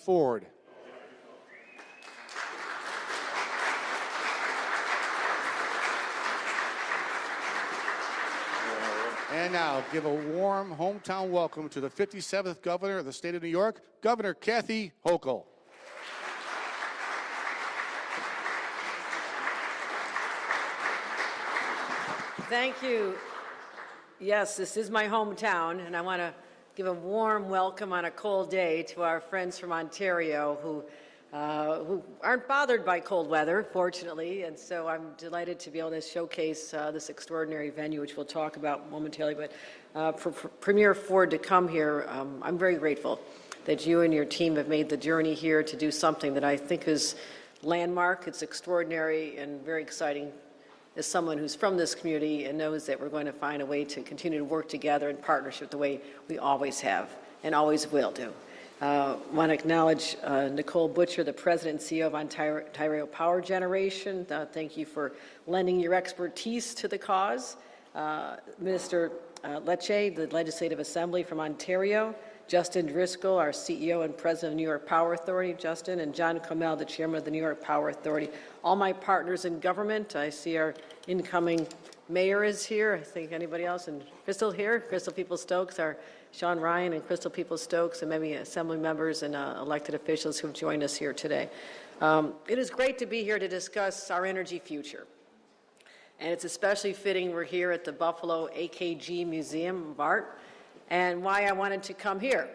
Ford. And now, give a warm hometown welcome to the 57th Governor of the State of New York, Governor Kathy Hochul. Thank you. Yes, this is my hometown, and I want to give a warm welcome on a cold day to our friends from Ontario who aren't bothered by cold weather, fortunately, and so I'm delighted to be able to showcase this extraordinary venue, which we'll talk about momentarily. But for Premier Ford to come here, I'm very grateful that you and your team have made the journey here to do something that I think is landmark. It's extraordinary and very exciting as someone who's from this community and knows that we're going to find a way to continue to work together in partnership the way we always have and always will do. I want to acknowledge Nicole Butcher, the President and CEO of Ontario Power Generation. Thank you for lending your expertise to the cause. Minister Lecce, the Legislative Assembly from Ontario. Justin Driscoll, our CEO and President of New York Power Authority, Justin, and John Comel, the Chairman of the New York Power Authority. All my partners in government. I see our incoming mayor is here. I think anybody else? And Crystal here, Crystal Peoples-Stokes, our Sean Ryan and Crystal Peoples-Stokes, and maybe assembly members and elected officials who've joined us here today. It is great to be here to discuss our energy future. And it's especially fitting we're here at the Buffalo AKG Museum of Art. And why I wanted to come here,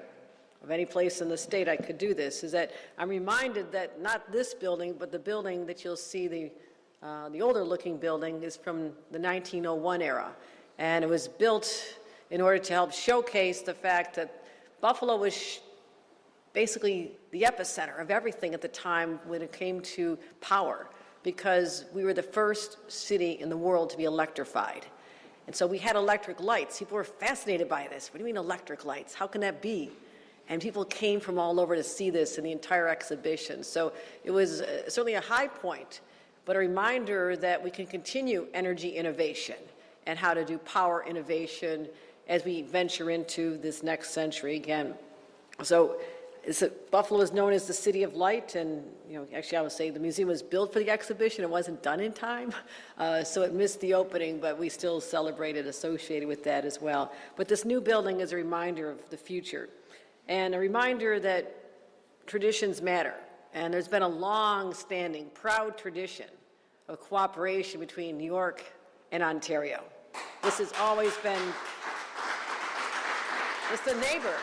of any place in the state I could do this, is that I'm reminded that not this building, but the building that you'll see, the older looking building, is from the 1901 era. And it was built in order to help showcase the fact that Buffalo was basically the epicenter of everything at the time when it came to power, because we were the first city in the world to be electrified. And so we had electric lights. People were fascinated by this. What do you mean electric lights? How can that be? And people came from all over to see this in the entire exhibition. So it was certainly a high point, but a reminder that we can continue energy innovation and how to do power innovation as we venture into this next century again. So Buffalo is known as the City of Light, and actually I would say the museum was built for the exhibition. It wasn't done in time, so it missed the opening, but we still celebrated associated with that as well. But this new building is a reminder of the future, and a reminder that traditions matter. And there's been a long-standing, proud tradition of cooperation between New York and Ontario. This has always been just a neighbor.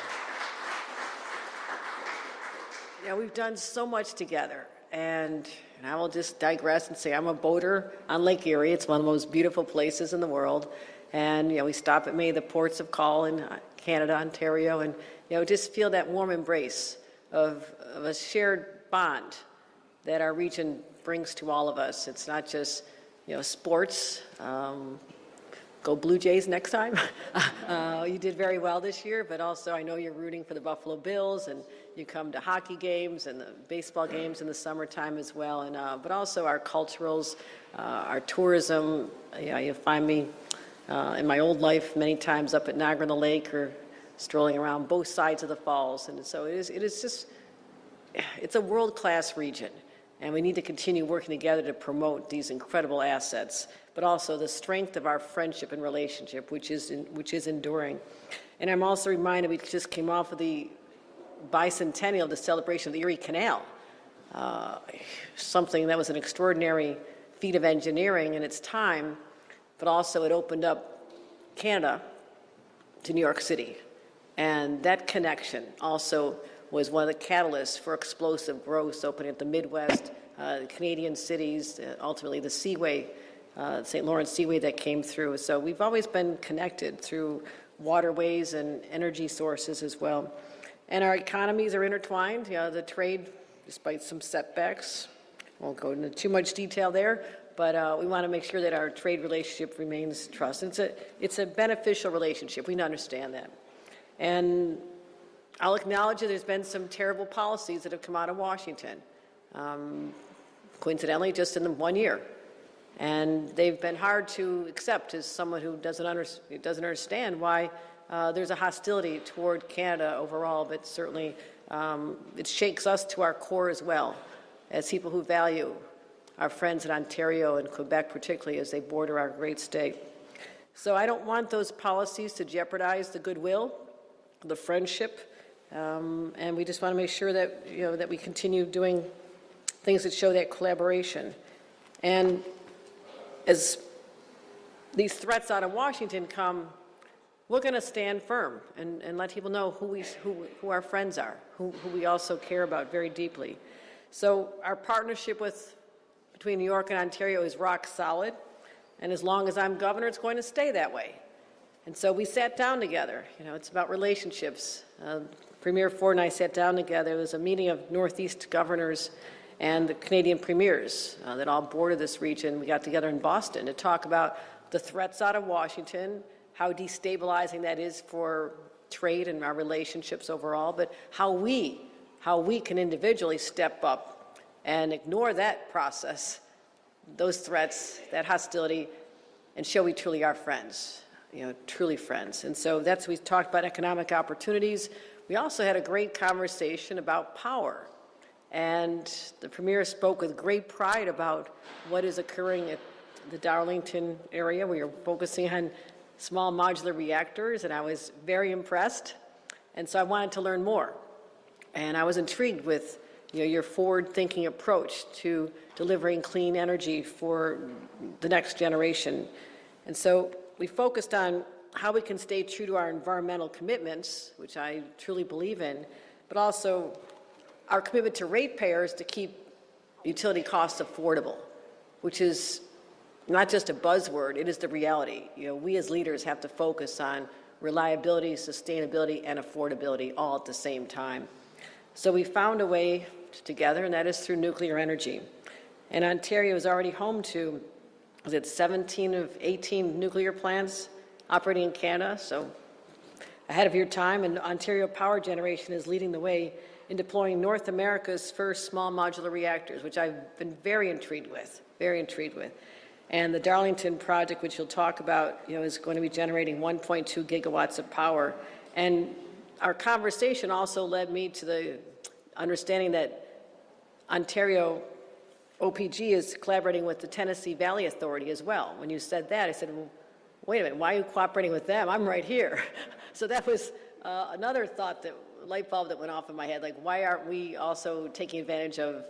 We've done so much together, and I will just digress and say I'm a boater on Lake Erie. It's one of the most beautiful places in the world, and we stop at many of the ports of call in Canada, Ontario, and just feel that warm embrace of a shared bond that our region brings to all of us. It's not just sports. Go Blue Jays next time. You did very well this year, but also I know you're rooting for the Buffalo Bills, and you come to hockey games and the baseball games in the summertime as well. And but also our culturals, our tourism. You find me in my old life many times up at Niagara-on-the-Lake or strolling around both sides of the falls. And so it's a world-class region, and we need to continue working together to promote these incredible assets, but also the strength of our friendship and relationship, which is enduring. And I'm also reminded we just came off of the bicentennial, the celebration of the Erie Canal, something that was an extraordinary feat of engineering in its time, but also it opened up Canada to New York City. And that connection also was one of the catalysts for explosive growth, opening up the Midwest, Canadian cities, ultimately the Seaway, St. Lawrence Seaway that came through. So we've always been connected through waterways and energy sources as well. And our economies are intertwined. The trade, despite some setbacks, won't go into too much detail there, but we want to make sure that our trade relationship remains trust. It's a beneficial relationship. We understand that. And I'll acknowledge that there's been some terrible policies that have come out of Washington, coincidentally, just in the 1 year. And they've been hard to accept as someone who doesn't understand why there's a hostility toward Canada overall, but certainly it shakes us to our core as well, as people who value our friends in Ontario and Quebec particularly as they border our great state. So I don't want those policies to jeopardize the goodwill, the friendship, and we just want to make sure that, that we continue doing things that show that collaboration. And as these threats out of Washington come, we're going to stand firm and let people know who our friends are, who we also care about very deeply. So our partnership between New York and Ontario is rock solid, and as long as I'm governor, it's going to stay that way. And so we sat down together. It's about relationships. Premier Ford and I sat down together. There was a meeting of Northeast governors and the Canadian premiers that all border this region. We got together in Boston to talk about the threats out of Washington, how destabilizing that is for trade and our relationships overall, but how we can individually step up and ignore that process, those threats, that hostility, and show we truly are friends, truly friends. And so we talked about economic opportunities. We also had a great conversation about power. And the Premier spoke with great pride about what is occurring at the Darlington area. We are focusing on small modular reactors, and I was very impressed. And so I wanted to learn more. And I was intrigued with your forward-thinking approach to delivering clean energy for the next generation. And so we focused on how we can stay true to our environmental commitments, which I truly believe in, but also our commitment to ratepayers to keep utility costs affordable, which is not just a buzzword, it is the reality. We as leaders have to focus on reliability, sustainability, and affordability all at the same time. So we found a way together, and that is through nuclear energy. And Ontario is already home to, 17 of 18 nuclear plants operating in Canada, so ahead of your time, and Ontario Power Generation is leading the way in deploying North America's first small modular reactors, which I've been very intrigued with. And the Darlington project, which you'll talk about, is going to be generating 1.2 gigawatts of power. And our conversation also led me to the understanding that Ontario OPG is collaborating with the Tennessee Valley Authority as well. When you said that, I said, well, wait a minute, why are you cooperating with them? I'm right here. So that was another light bulb that went off in my head, like why aren't we also taking advantage of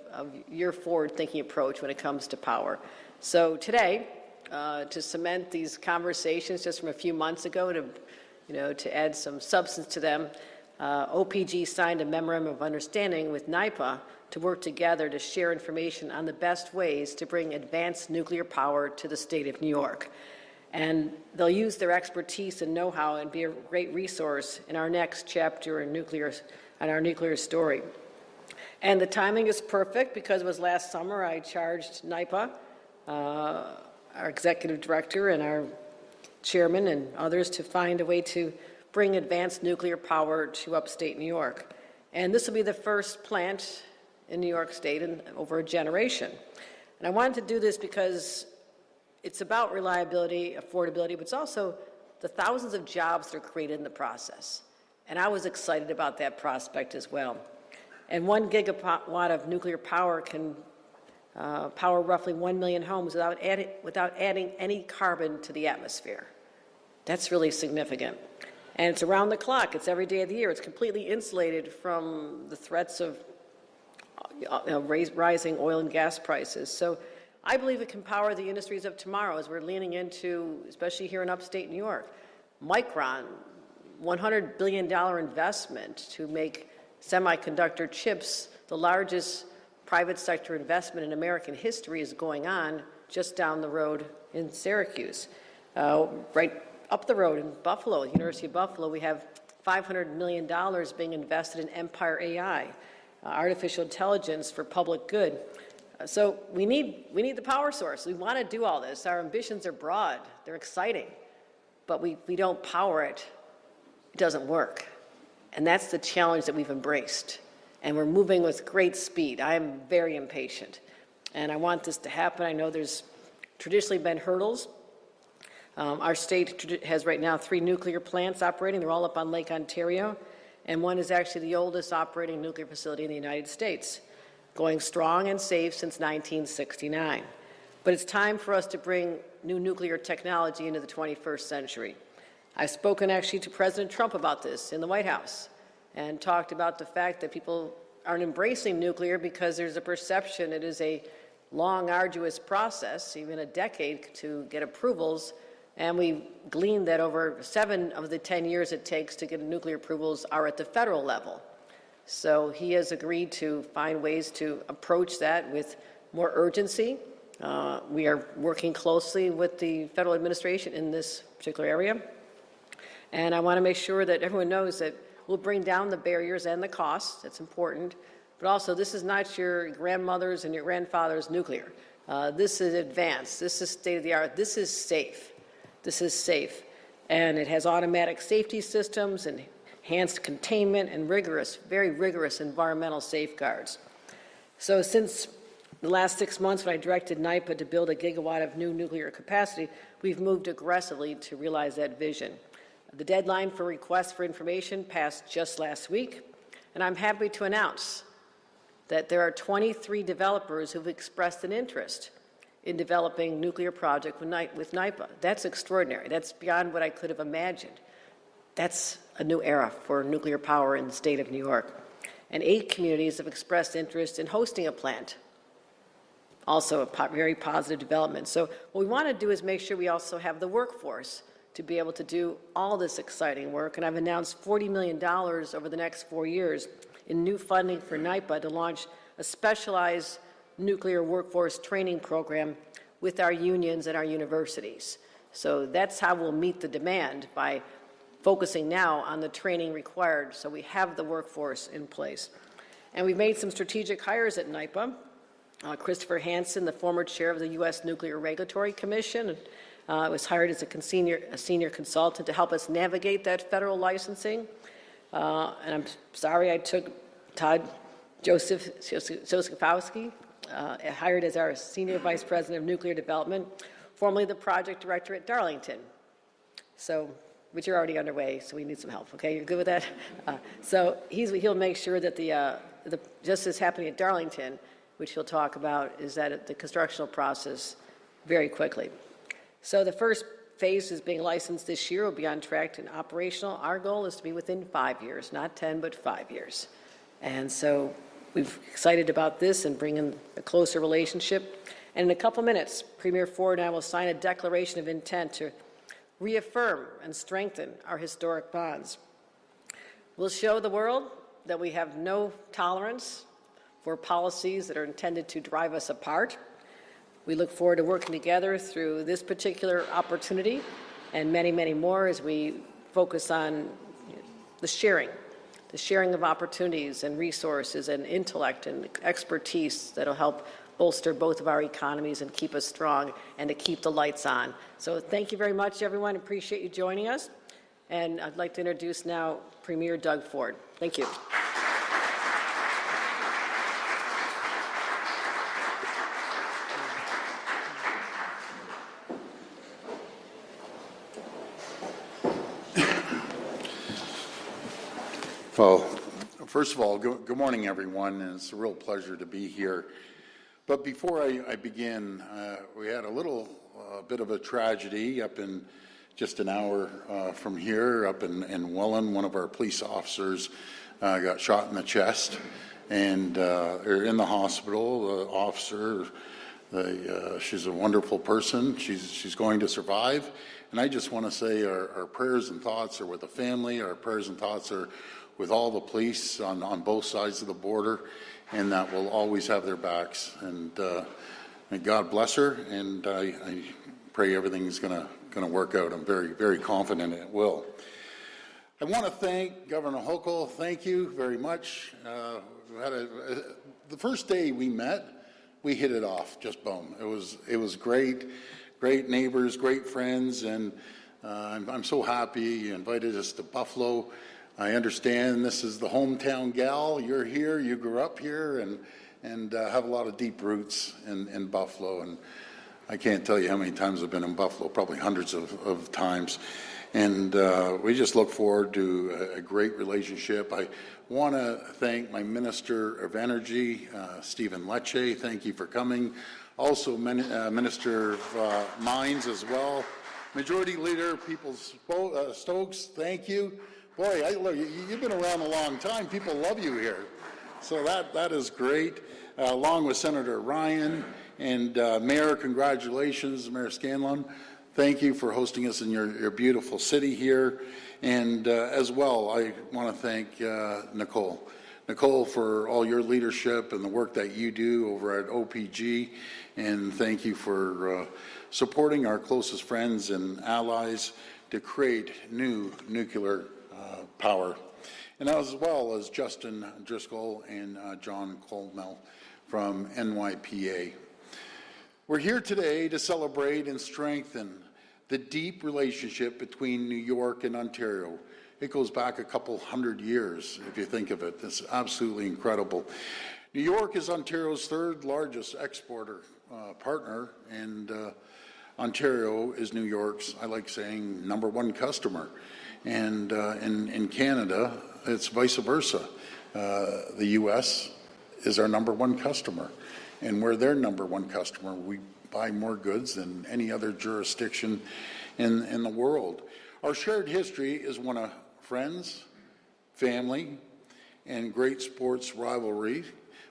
your forward-thinking approach when it comes to power? So today, to cement these conversations just from a few months ago, to add some substance to them, OPG signed a Memorandum of Understanding with NYPA to work together to share information on the best ways to bring advanced nuclear power to the state of New York. And they'll use their expertise and know-how and be a great resource in our next chapter in our nuclear story. And the timing is perfect because it was last summer I charged NYPA, our executive director and our chairman and others to find a way to bring advanced nuclear power to upstate New York. And this will be the first plant in New York State in over a generation. And I wanted to do this because it's about reliability, affordability, but it's also the thousands of jobs that are created in the process. And I was excited about that prospect as well. And 1 gigawatt of nuclear power can power roughly 1 million homes without adding any carbon to the atmosphere. That's really significant. And it's around the clock. It's every day of the year. It's completely insulated from the threats of rising oil and gas prices. So I believe it can power the industries of tomorrow as we're leaning into, especially here in upstate New York. Micron, $100 billion investment to make semiconductor chips, the largest private sector investment in American history is going on just down the road in Syracuse. Right up the road in Buffalo, University of Buffalo, we have $500 million being invested in Empire AI, artificial intelligence for public good. So we need the power source. We want to do all this. Our ambitions are broad. They're exciting. But we don't power it. It doesn't work. And that's the challenge that we've embraced. And we're moving with great speed. I am very impatient. And I want this to happen. I know there's traditionally been hurdles. Our state has right now 3 nuclear plants operating. They're all up on Lake Ontario, and one is actually the oldest operating nuclear facility in the United States, going strong and safe since 1969. But it's time for us to bring new nuclear technology into the 21st century. I've spoken actually to President Trump about this in the White House and talked about the fact that people aren't embracing nuclear because there's a perception it is a long, arduous process, even a decade, to get approvals. And we gleaned that over 7 of the 10 years it takes to get nuclear approvals are at the federal level. So he has agreed to find ways to approach that with more urgency. We are working closely with the federal administration in this particular area. And I want to make sure that everyone knows that we'll bring down the barriers and the costs. That's important. But also, this is not your grandmother's and your grandfather's nuclear. This is advanced. This is state-of-the-art. This is safe. This is safe. And it has automatic safety systems and enhanced containment and rigorous, very rigorous environmental safeguards. So since the last 6 months when I directed NYPA to build 1 gigawatt of new nuclear capacity, we've moved aggressively to realize that vision. The deadline for requests for information passed just last week, and I'm happy to announce that there are 23 developers who've expressed an interest in developing nuclear project with NYPA. That's extraordinary. That's beyond what I could have imagined. That's a new era for nuclear power in the state of New York. And 8 communities have expressed interest in hosting a plant. Also a very positive development. So what we want to do is make sure we also have the workforce to be able to do all this exciting work. And I've announced $40 million over the next 4 years in new funding for NYPA to launch a specialized nuclear workforce training program with our unions and our universities. So that's how we'll meet the demand, by focusing now on the training required so we have the workforce in place. And we've made some strategic hires at NYPA. Christopher Hansen, the former chair of the U.S. Nuclear Regulatory Commission, was hired as a senior consultant to help us navigate that federal licensing. And I'm sorry I took Todd Josephowski, hired as our Senior Vice President of Nuclear Development, formerly the project director at Darlington. So, which are already underway, so we need some help, okay? You're good with that? So he'll make sure that just as happening at Darlington, which he'll talk about, is that the constructional process very quickly. So the first phase is being licensed this year. Will be on track and operational. Our goal is to be within 5 years, not 10, but 5 years. And so we're excited about this and bringing a closer relationship. And in a couple minutes, Premier Ford and I will sign a declaration of intent to reaffirm and strengthen our historic bonds. We'll show the world that we have no tolerance for policies that are intended to drive us apart. We look forward to working together through this particular opportunity and many, many more as we focus on the sharing of opportunities and resources and intellect and expertise that will help bolster both of our economies and keep us strong and to keep the lights on. So thank you very much, everyone. Appreciate you joining us. And I'd like to introduce now Premier Doug Ford. Thank you. Well, first of all, good morning, everyone, and it's a real pleasure to be here. But before I begin, we had a little bit of a tragedy up in just an hour from here, up in Welland. One of our police officers got shot in the chest, and they're in the hospital. The officer, she's a wonderful person. She's going to survive. And I just want to say our prayers and thoughts are with the family. Our prayers and thoughts are with all the police on both sides of the border, and that we'll always have their backs. And God bless her, and I pray everything's going to work out. I'm very, very confident it will. I want to thank Governor Hochul. Thank you very much. We had the first day we met, we hit it off, just boom. It was great neighbors, great friends, and I'm so happy you invited us to Buffalo. I understand this is the hometown gal. You're here, you grew up here, and have a lot of deep roots in Buffalo. And I can't tell you how many times I've been in Buffalo, probably hundreds of times. And we just look forward to a great relationship. I want to thank my Minister of Energy, Stephen Lecce. Thank you for coming. Also, Minister of Mines as well. Majority Leader Stokes, thank you. Boy, look, you've been around a long time. People love you here. So that is great. Along with Senator Ryan and Mayor, congratulations, Mayor Scanlon. Thank you for hosting us in your beautiful city here. And as well, I want to thank Nicole. Nicole, for all your leadership and the work that you do over at OPG. And thank you for supporting our closest friends and allies to create new nuclear power. And as well as Justin Driscoll and John Colmel from NYPA. We're here today to celebrate and strengthen the deep relationship between New York and Ontario. It goes back a couple hundred years, if you think of it. It's absolutely incredible. New York is Ontario's third largest exporter partner, and Ontario is New York's, I like saying, #1 customer. And in Canada, it's vice versa. The U.S. is our #1 customer, and we're their #1 customer. We buy more goods than any other jurisdiction in the world. Our shared history is one of friends, family, and great sports rivalry.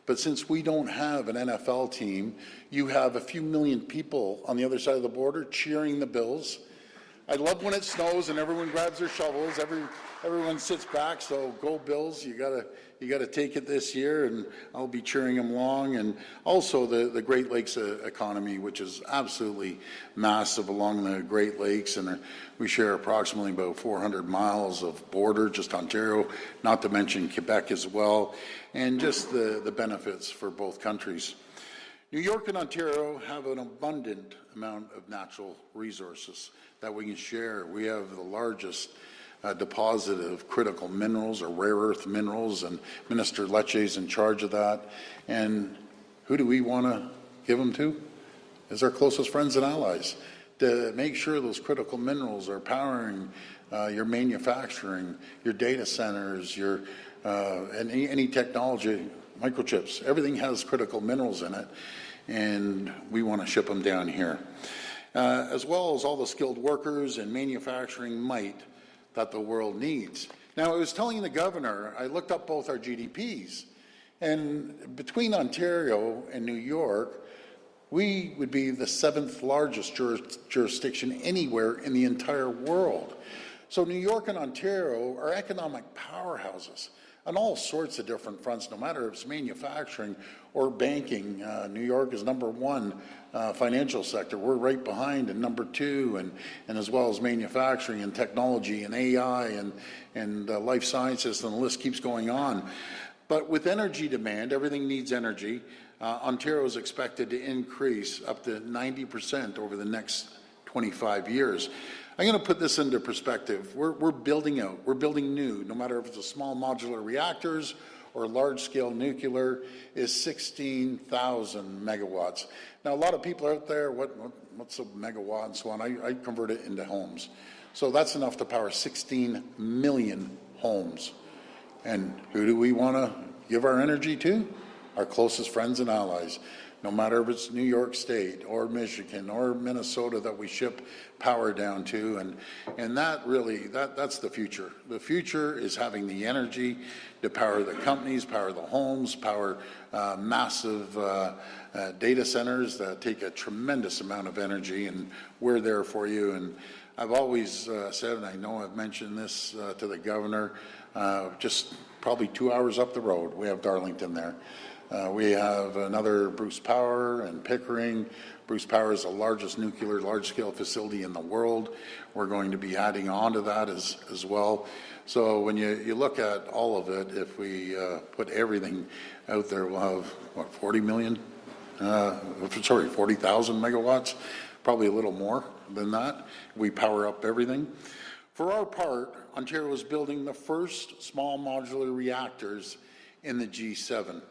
But since we don't have an NFL team, you have a few million people on the other side of the border cheering the Bills. I love when it snows and everyone grabs their shovels. Everyone sits back. So go Bills! You gotta take it this year, and I'll be cheering them along. And also the Great Lakes economy, which is absolutely massive along the Great Lakes, and we share approximately about 400 miles of border, just Ontario, not to mention Quebec as well, and just the benefits for both countries. New York and Ontario have an abundant amount of natural resources that we can share. We have the largest deposit of critical minerals or rare earth minerals, and Minister Lecce is in charge of that. And who do we want to give them to? Is our closest friends and allies, to make sure those critical minerals are powering your manufacturing, your data centers, your and any technology, microchips. Everything has critical minerals in it, and we want to ship them down here. As well as all the skilled workers and manufacturing might that the world needs. Now, I was telling the governor, I looked up both our GDPs, and between Ontario and New York, we would be the 7th largest jurisdiction anywhere in the entire world. So New York and Ontario are economic powerhouses on all sorts of different fronts, no matter if it's manufacturing or banking. New York is #1 financial sector. We're right behind in #2, and as well as manufacturing and technology and AI and life sciences, and the list keeps going on. But with energy demand, everything needs energy. Ontario is expected to increase up to 90% over the next 25 years. I'm going to put this into perspective. We're building out, we're building new, no matter if it's a small modular reactors or large-scale nuclear, is 16,000 megawatts. Now, a lot of people out there, what's a megawatt and so on? I convert it into homes. So that's enough to power 16 million homes. And who do we want to give our energy to? Our closest friends and allies. No matter if it's New York State or Michigan or Minnesota that we ship power down to, and that really, that's the future. The future is having the energy to power the companies, power the homes, power massive data centers that take a tremendous amount of energy, and we're there for you. And I've always said, and I know I've mentioned this to the governor, just probably 2 hours up the road, we have Darlington there. We have another Bruce Power and Pickering. Bruce Power is the largest nuclear large-scale facility in the world. We're going to be adding on to that as well. So when you look at all of it, if we put everything out there, we'll have, what, 40,000 megawatts, probably a little more than that. We power up everything. For our part, Ontario is building the first small modular reactors in the G7.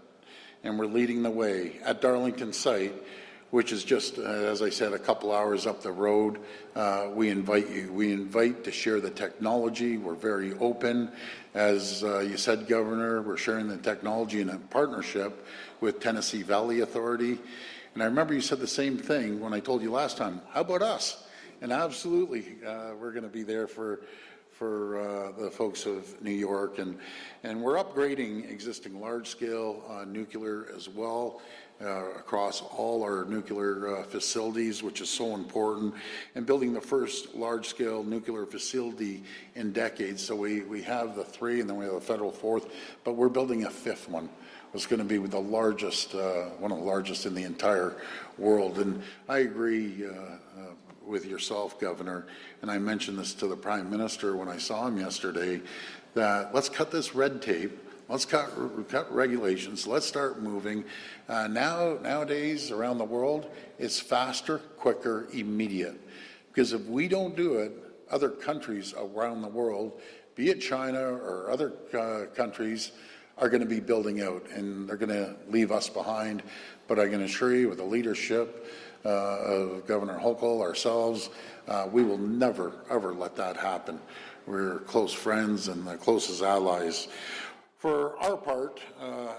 And we're leading the way. At Darlington site, which is just, as I said, a couple hours up the road. We invite you. We invite to share the technology. We're very open. As you said, Governor, we're sharing the technology in a partnership with Tennessee Valley Authority. And I remember you said the same thing when I told you last time. How about us? And absolutely, we're going to be there for the folks of New York. And we're upgrading existing large-scale nuclear as well. Across all our nuclear facilities, which is so important, and building the first large-scale nuclear facility in decades. So we have the 3, and then we have a federal 4th, but we're building a 5th one. It's going to be the largest, one of the largest in the entire world. And I agree with yourself, Governor, and I mentioned this to the Prime Minister when I saw him yesterday, that let's cut this red tape. Let's cut regulations. Let's start moving. Nowadays, around the world, it's faster, quicker, immediate. Because if we don't do it, other countries around the world, be it China or other countries, are going to be building out, and they're going to leave us behind. But I can assure you, with the leadership of Governor Hochul, ourselves, we will never, ever let that happen. We're close friends and the closest allies. For our part,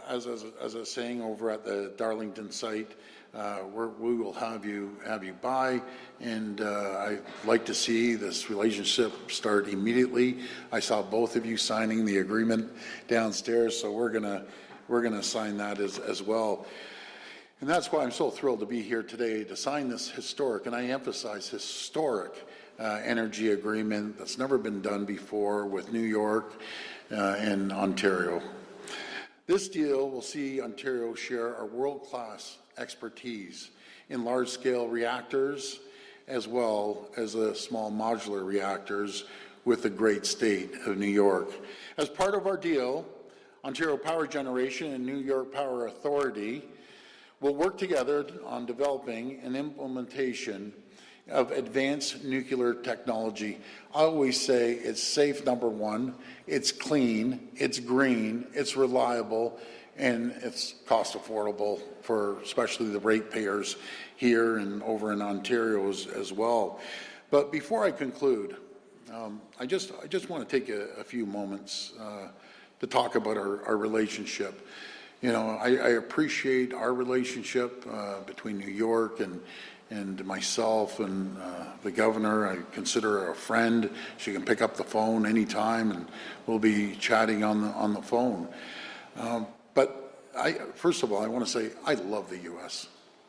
as I was saying over at the Darlington site, we will have you by, and I'd like to see this relationship start immediately. I saw both of you signing the agreement downstairs, so we're gonna sign that as well. And that's why I'm so thrilled to be here today to sign this historic, and I emphasize historic, energy agreement that's never been done before with New York and Ontario. This deal will see Ontario share our world-class expertise in large-scale reactors as well as the small modular reactors with the great state of New York. As part of our deal, Ontario Power Generation and New York Power Authority will work together on developing an implementation of advanced nuclear technology. I always say it's safe, number one, it's clean, it's green, it's reliable, and it's cost affordable for especially the ratepayers here and over in Ontario as well. But before I conclude, I just want to take a few moments to talk about our relationship. You know, I appreciate our relationship between New York and myself and the governor. I consider her a friend. She can pick up the phone anytime, and we'll be chatting on the phone. But first of all, I want to say I love the U.S.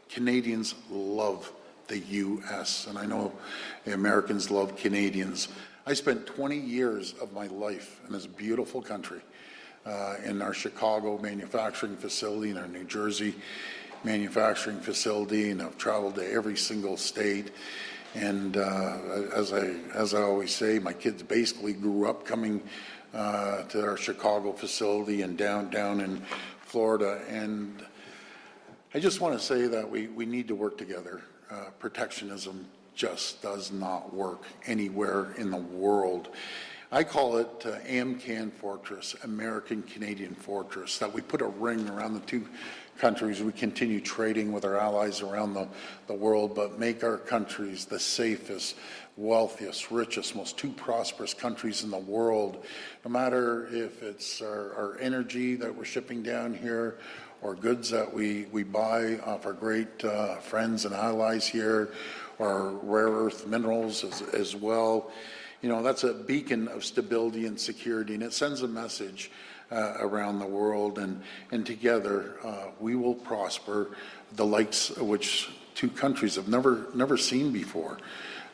Canadians love the U.S., and I know the Americans love Canadians. I spent 20 years of my life in this beautiful country, in our Chicago manufacturing facility, in our New Jersey manufacturing facility, and I've traveled to every single state. And as I always say, my kids basically grew up coming to our Chicago facility and down in Florida. And I just want to say that we need to work together. Protectionism just does not work anywhere in the world. I call it AmCan Fortress, American Canadian Fortress, that we put a ring around the two countries. We continue trading with our allies around the world, but make our countries the safest, wealthiest, richest, most two prosperous countries in the world. No matter if it's our energy that we're shipping down here or goods that we buy off our great friends and allies here, or rare earth minerals as well. You know, that's a beacon of stability and security, and it sends a message around the world, and together we will prosper, the likes of which two countries have never seen before.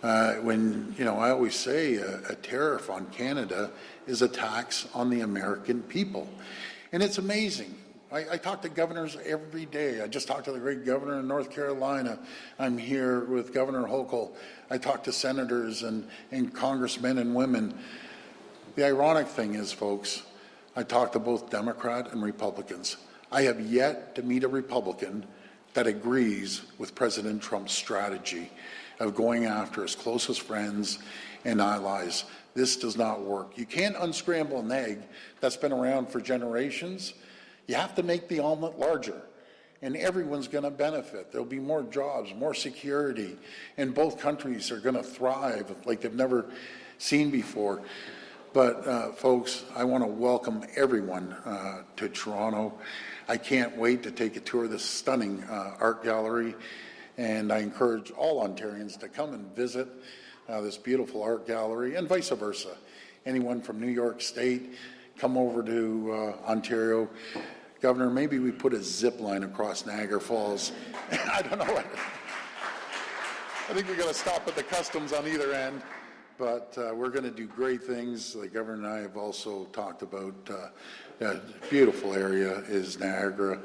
When, you know, I always say a tariff on Canada is a tax on the American people. And it's amazing. I talk to governors every day. I just talked to the great governor in North Carolina. I'm here with Governor Hochul. I talk to senators and congressmen and women. The ironic thing is, folks, I talk to both Democrat and Republicans. I have yet to meet a Republican that agrees with President Trump's strategy of going after his closest friends and allies. This does not work. You can't unscramble an egg that's been around for generations. You have to make the omelet larger. and everyone's going to benefit. There'll be more jobs, more security, and both countries are going to thrive like they've never seen before. But folks, I want to welcome everyone to Toronto. I can't wait to take a tour of this stunning art gallery, and I encourage all Ontarians to come and visit this beautiful art gallery, and vice versa. Anyone from New York State, come over to Ontario. Governor, maybe we put a zip line across Niagara Falls. I don't know. I think we got to stop at the customs on either end, but we're going to do great things. The governor and I have also talked about a beautiful area is Niagara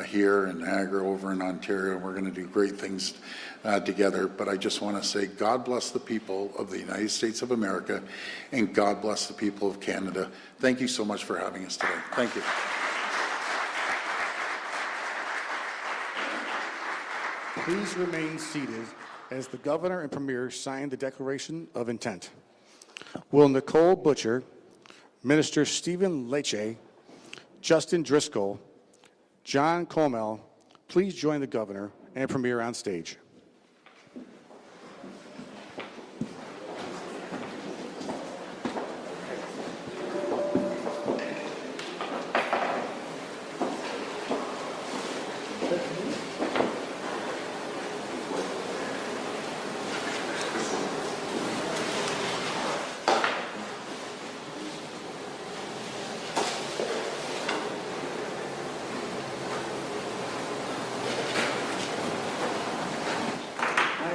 here and Niagara over in Ontario. We're going to do great things together. But I just want to say God bless the people of the United States of America, and God bless the people of Canada. Thank you so much for having us today. Thank you. Please remain seated as the Governor and Premier sign the Declaration of Intent. Will Nicole Butcher, Minister Stephen Lecce, Justin Driscoll, John Comel, please join the Governor and Premier on stage.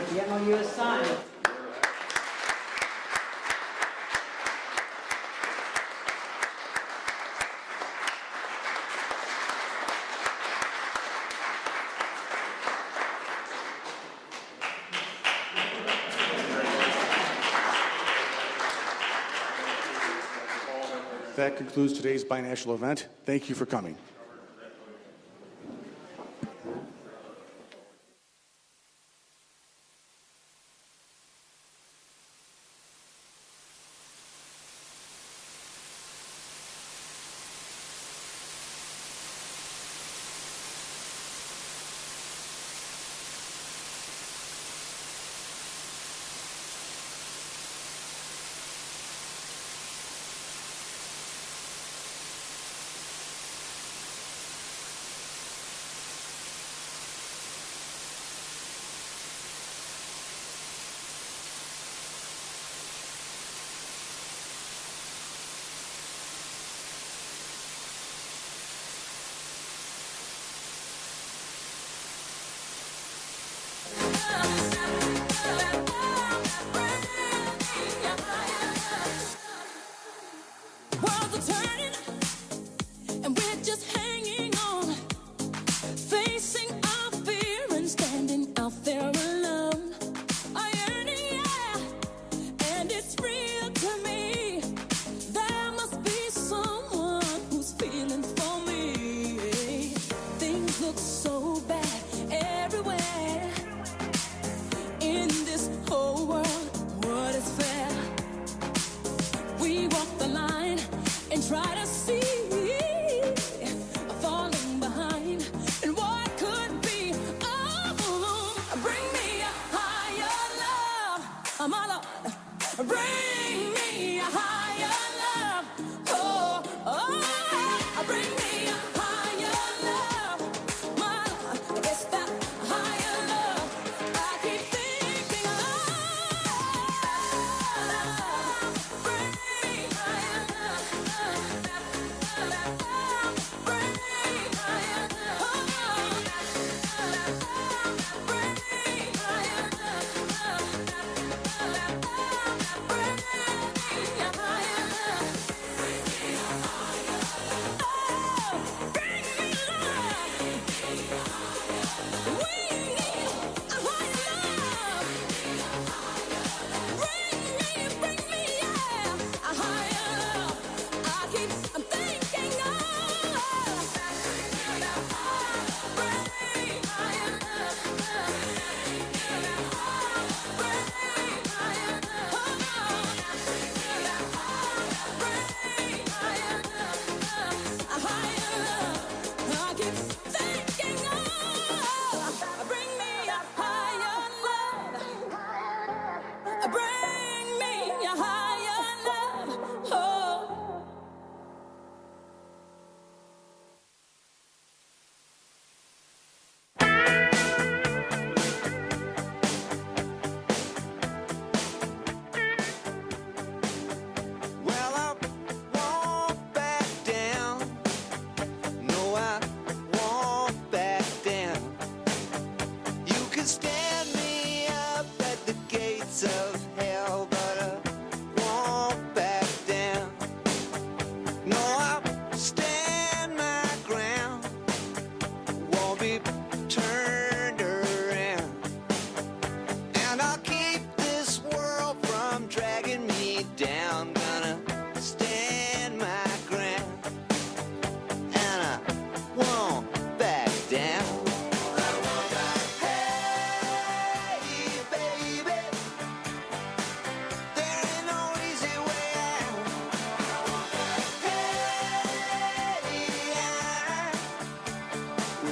The MOU is signed. That concludes today's binational event. Thank you for coming. Worlds are turning, and we're just hanging on, facing our fear and standing out there alone. I yearn, yeah, and it's real to me. There must be someone who's feeling for me. Things look so bad everywhere in this whole world. What is fair? We walk the line and try to see. I thought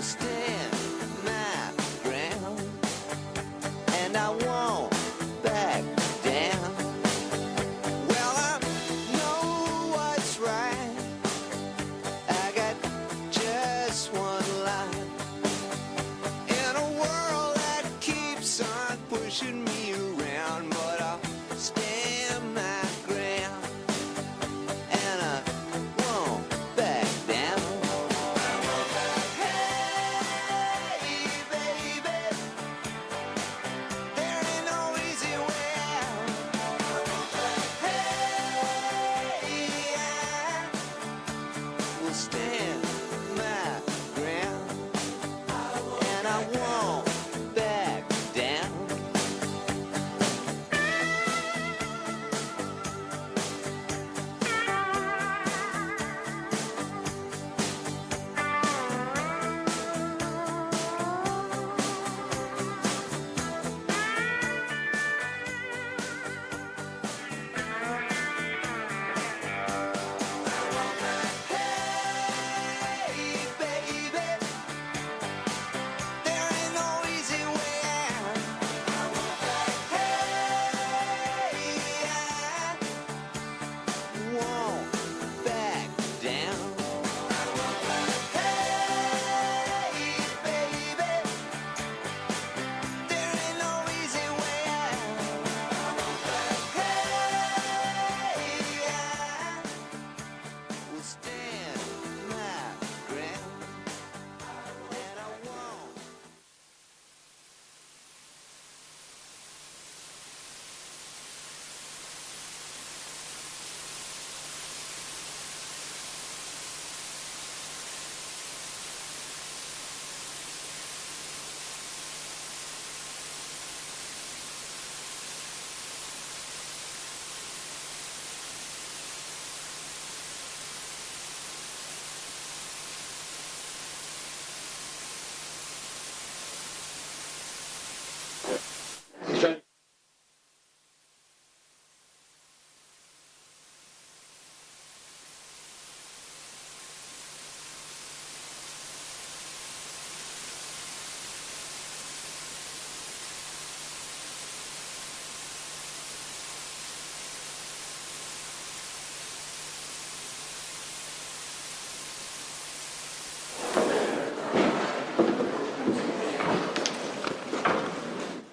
stand my ground, and I won't back down. Well, I know what's right. I got just one line. In a world that keeps on pushing me around, but I'll stand my ground, and I won't back down. Hey, baby, there ain't no easy way out. Hey, I will stand my ground, and I won't back down. Hey, baby, there ain't no easy way out. Hey, I won't back down. Hey, baby, there ain't no easy way out. Hey, I will stand my ground, and I won't.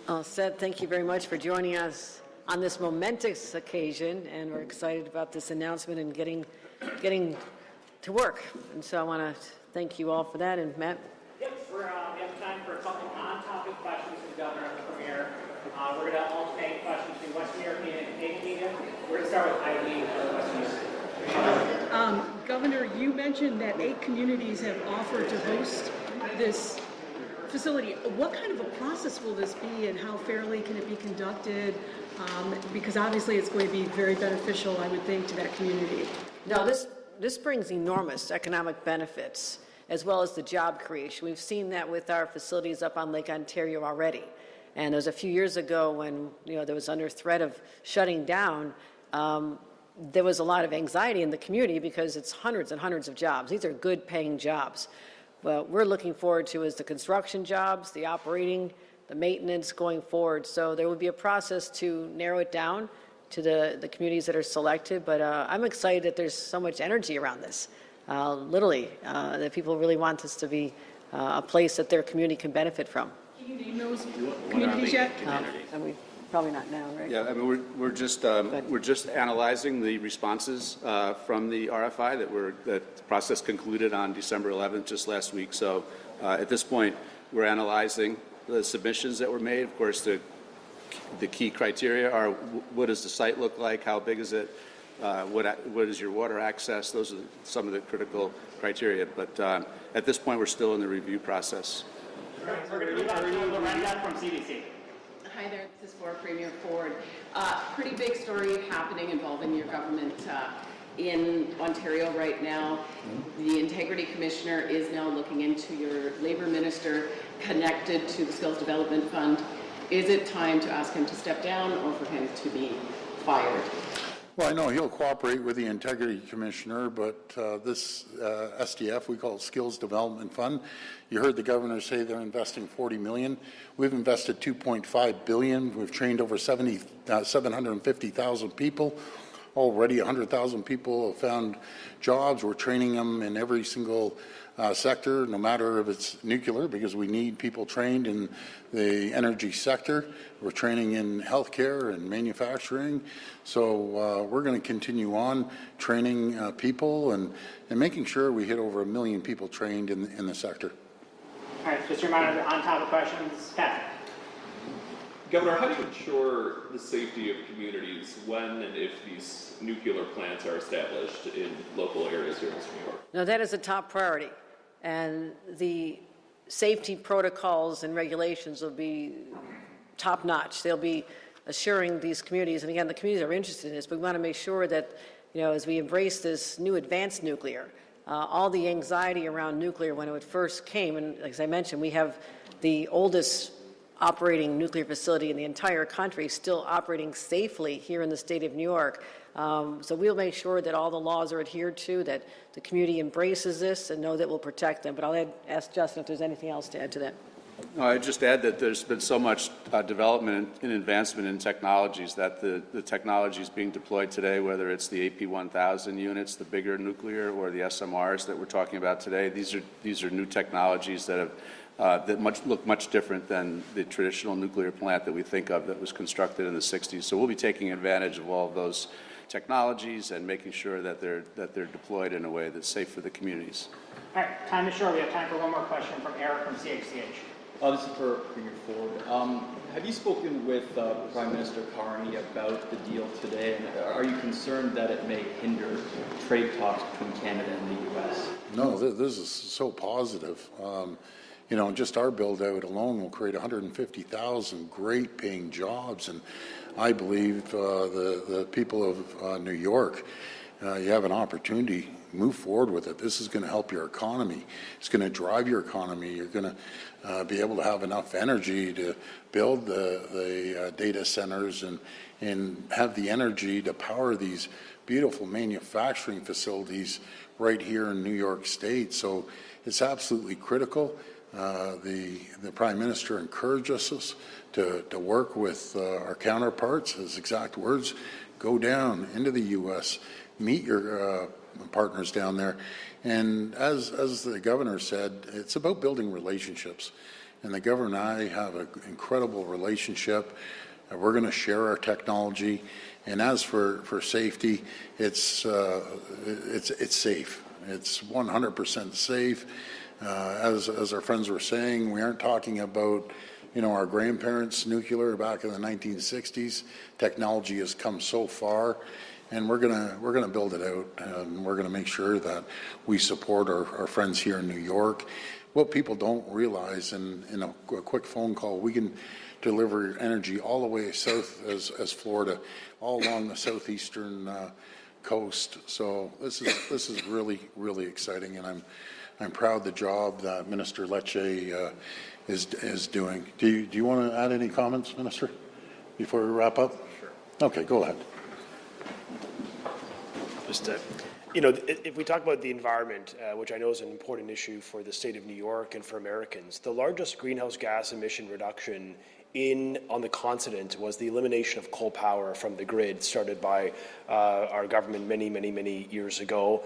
All set. Thank you very much for joining us on this momentous occasion, and we're excited about this announcement and getting to work. And so I want to thank you all for that. And Matt? Yep, we have time for a couple on-topic questions to the governor and the premier. We're going to alternate questions between Western European and Canadian media. We're going to start with Eileen for Western Europe. Governor, you mentioned that 8 communities have offered to host this facility. What kind of a process will this be, and how fairly can it be conducted? Because obviously it's going to be very beneficial, I would think, to that community. No, this brings enormous economic benefits, as well as the job creation. We've seen that with our facilities up on Lake Ontario already. And there was a few years ago when there was under threat of shutting down, there was a lot of anxiety in the community because it's hundreds and hundreds of jobs. These are good paying jobs. What we're looking forward to is the construction jobs, the operating, the maintenance going forward. So there will be a process to narrow it down to the communities that are selected. But I'm excited that there's so much energy around this. Literally, that people really want this to be a place that their community can benefit from. Can you name those communities yet? Probably not now, right? Yeah, I mean, we're just analyzing the responses from the RFI that the process concluded on December 11th, just last week. So at this point, we're analyzing the submissions that were made. Of course, the key criteria are: what does the site look like? How big is it? What is your water access? Those are some of the critical criteria. But at this point, we're still in the review process. We're going to do Loretta from CBC. Hi there, this is for Premier Ford. Pretty big story happening involving your government in Ontario right now. The Integrity Commissioner is now looking into your Labour Minister connected to the Skills Development Fund. Is it time to ask him to step down or for him to be fired? Well, I know he'll cooperate with the Integrity Commissioner, but this SDF, we call it Skills Development Fund. You heard the governor say they're investing $40 million. We've invested $2.5 billion. We've trained over 750,000 people. Already 100,000 people have found jobs. We're training them in every single sector, no matter if it's nuclear, because we need people trained in the energy sector. We're training in healthcare and manufacturing. So we're going to continue on training people and making sure we hit over 1 million people trained in the sector. All right, just a reminder, on-topic questions. Patrick. Governor, how do you ensure the safety of communities when and if these nuclear plants are established in local areas here in New York? No, that is a top priority. And the safety protocols and regulations will be top-notch. They'll be assuring these communities, and again, the communities are interested in this, but we want to make sure that, as we embrace this new advanced nuclear, all the anxiety around nuclear when it first came, and as I mentioned, we have the oldest operating nuclear facility in the entire country still operating safely here in the state of New York. So we'll make sure that all the laws are adhered to, that the community embraces this and know that we'll protect them. But I'll ask Justin if there's anything else to add to that. No, I'd just add that there's been so much development and advancement in technologies that the technologies being deployed today, whether it's the AP1000 units, the bigger nuclear, or the SMRs that we're talking about today, these are new technologies that look much different than the traditional nuclear plant that we think of that was constructed in the 60s. So we'll be taking advantage of all of those technologies and making sure that they're deployed in a way that's safe for the communities. All right, time is short. We have time for one more question from Eric from CHCH. This is for Premier Ford. Have you spoken with Prime Minister Carney about the deal today, and are you concerned that it may hinder trade talks between Canada and the U.S.? No, this is so positive. Just our build-out alone will create 150,000 great-paying jobs, and I believe the people of New York, you have an opportunity. Move forward with it. This is going to help your economy. It's going to drive your economy. You're going to be able to have enough energy to build the data centers and have the energy to power these beautiful manufacturing facilities right here in New York State. So it's absolutely critical. The Prime Minister encouraged us to work with our counterparts. His exact words: go down into the U.S., meet your partners down there. And as the governor said, it's about building relationships. And the governor and I have an incredible relationship. We're going to share our technology. And as for safety, it's safe. It's 100% safe. As our friends were saying, we aren't talking about our grandparents' nuclear back in the 1960s. Technology has come so far. And we're gonna build it out, and we're gonna make sure that we support our friends here in New York. What people don't realize, in a quick phone call, we can deliver energy all the way south as Florida, all along the southeastern coast. So this is really, really exciting, and I'm proud the job that Minister Lecce is doing. Do you want to add any comments, Minister, before we wrap up? Sure. Okay, go ahead. Just if we talk about the environment, which I know is an important issue for the state of New York and for Americans, the largest greenhouse gas emission reduction on the continent was the elimination of coal power from the grid, started by our government many years ago.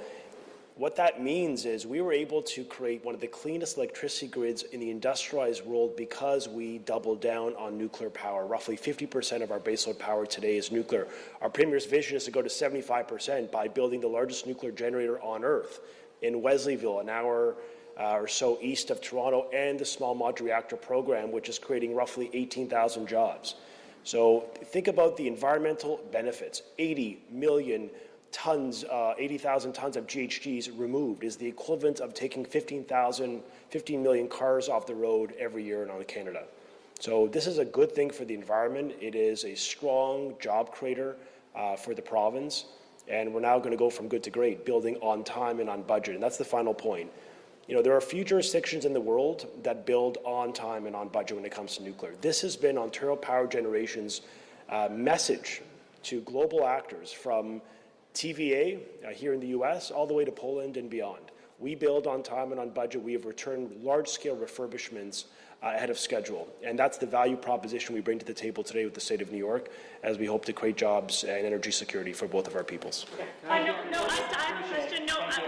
What that means is we were able to create one of the cleanest electricity grids in the industrialized world because we doubled down on nuclear power. Roughly 50% of our baseload power today is nuclear. Our Premier's vision is to go to 75% by building the largest nuclear generator on Earth in Wesleyville, an hour or so east of Toronto, and the small modular reactor program, which is creating roughly 18,000 jobs. So think about the environmental benefits. 80,000 tons of GHGs removed is the equivalent of taking 15 million cars off the road every year in Canada. So this is a good thing for the environment. It is a strong job creator for the province, and we're now going to go from good to great, building on time and on budget, and that's the final point. There are few jurisdictions in the world that build on time and on budget when it comes to nuclear. This has been Ontario Power Generation's message to global actors from TVA here in the US all the way to Poland and beyond. We build on time and on budget. We have returned large-scale refurbishments ahead of schedule. And that's the value proposition we bring to the table today with the state of New York as we hope to create jobs and energy security for both of our peoples. I have a question.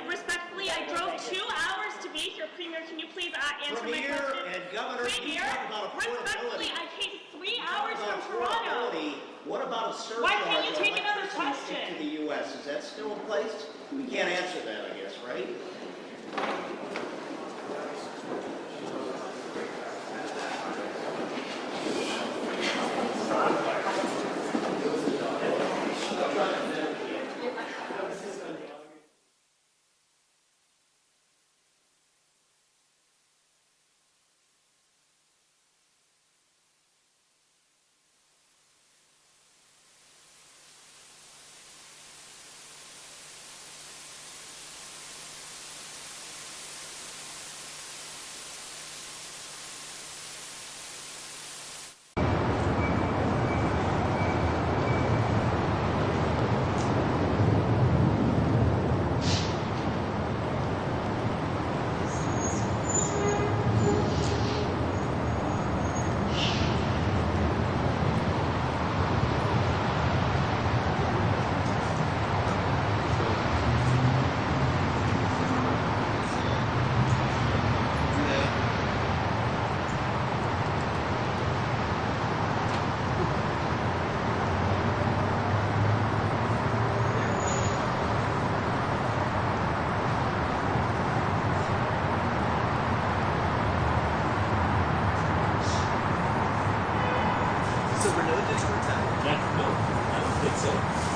Respectfully, I drove 2 hours to be here. Premier, can you please answer my question? Premier and Governor, Premier, respectfully, I came 3 hours from Toronto. What about a surcharge? Why can't you take on another electricity question? to the U.S.? Is that still in place? We can't answer that, I guess, right? So we're no digital time. No, I don't think so.